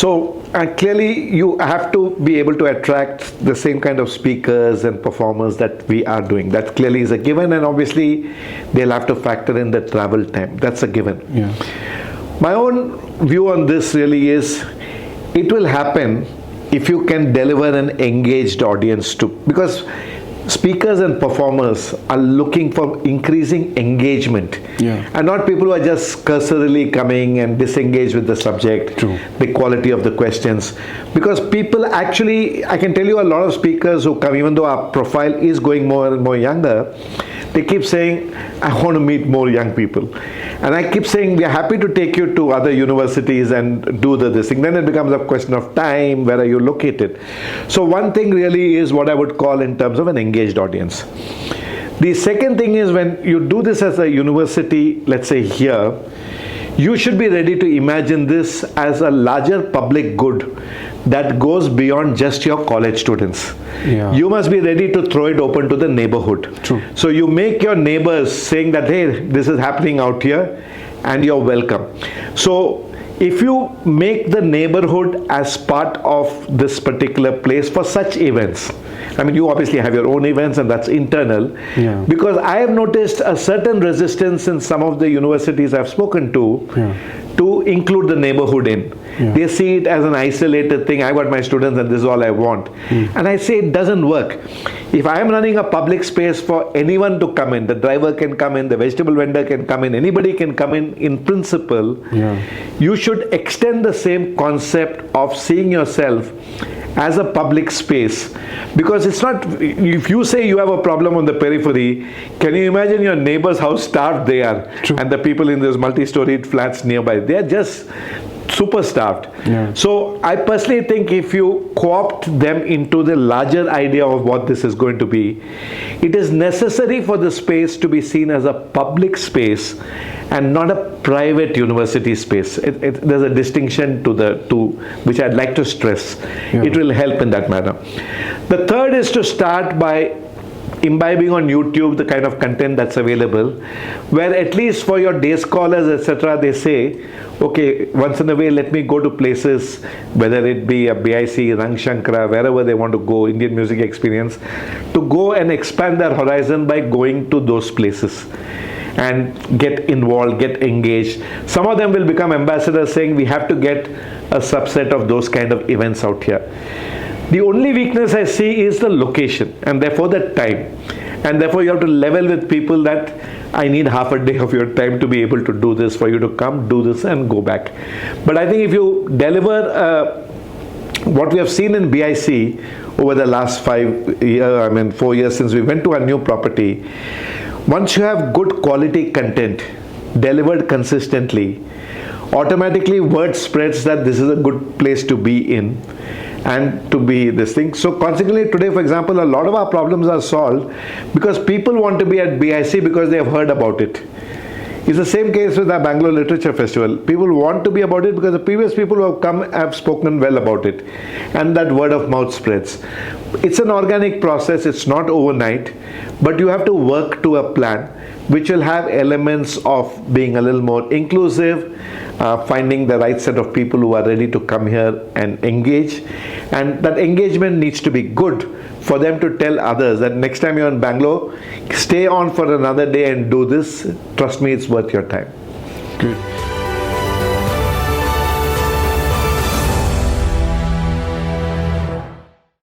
So clearly you have to be able to attract the same kind of speakers and performers that we are doing. That clearly is a given, and obviously they'll have to factor in the travel time. That's a given. Yeah. My own view on this really is, it will happen if you can deliver an engaged audience too, because speakers and performers are looking for increasing engagement, and not people who are just cursorily coming and disengaged with the subject. True. The quality of the questions, because people actually, I can tell you a lot of speakers who come, even though our profile is going more and more younger, they keep saying, I want to meet more young people. And I keep saying, we are happy to take you to other universities and do this thing. Then it becomes a question of time, where are you located? So one thing really is what I would call in terms of an engaged audience. The second thing is, when you do this as a university, let's say here, you should be ready to imagine this as a larger public good that goes beyond just your college students. Yeah. You must be ready to throw it open to the neighborhood. True. So you make your neighbors saying that, hey, this is happening out here and you're welcome. So if you make the neighborhood as part of this particular place for such events, I mean, you obviously have your own events and that's internal. Yeah. Because I have noticed a certain resistance in some of the universities I've spoken to, to include the neighborhood in. They see it as an isolated thing. I got my students and this is all I want. And I say it doesn't work. If I am running a public space for anyone to come in, the driver can come in, the vegetable vendor can come in, anybody can come in principle, you should extend the same concept of seeing yourself as a public space. Because it's not, if you say you have a problem on the periphery, can you imagine your neighbors, how starved they are? True. And the people in those multi-storied flats nearby, they are just super starved. So I personally think if you co-opt them into the larger idea of what this is going to be, it is necessary for the space to be seen as a public space and not a private university space. There's a distinction to the two, which I'd like to stress. It will help in that manner. The third is to start by imbibing on YouTube the kind of content that's available, where at least for your day scholars, etc., they say, okay, once in a way, let me go to places, whether it be a BIC, Ravichandar, wherever they want to go, Indian music experience, to go and expand their horizon by going to those places and get involved, get engaged. Some of them will become ambassadors, saying we have to get a subset of those kind of events out here. The only weakness I see is the location and therefore the time. And therefore you have to level with people that I need half a day of your time to be able to do this, for you to come, do this and go back. But I think if you deliver what we have seen in BIC over the last 4 years since we went to a new property, once you have good quality content delivered consistently, automatically word spreads that this is a good place to be in and to be this thing. So consequently today, for example, a lot of our problems are solved because people want to be at BIC because they have heard about it. It's the same case with our Bangalore Literature Festival. People want to be about it because the previous people who have come have spoken well about it, and that word of mouth spreads. It's an organic process, it's not overnight, but you have to work to a plan which will have elements of being a little more inclusive, finding the right set of people who are ready to come here and engage, and that engagement needs to be good for them to tell others that next time you're in Bangalore, stay on for another day and do this. Trust me, it's worth your time. Good.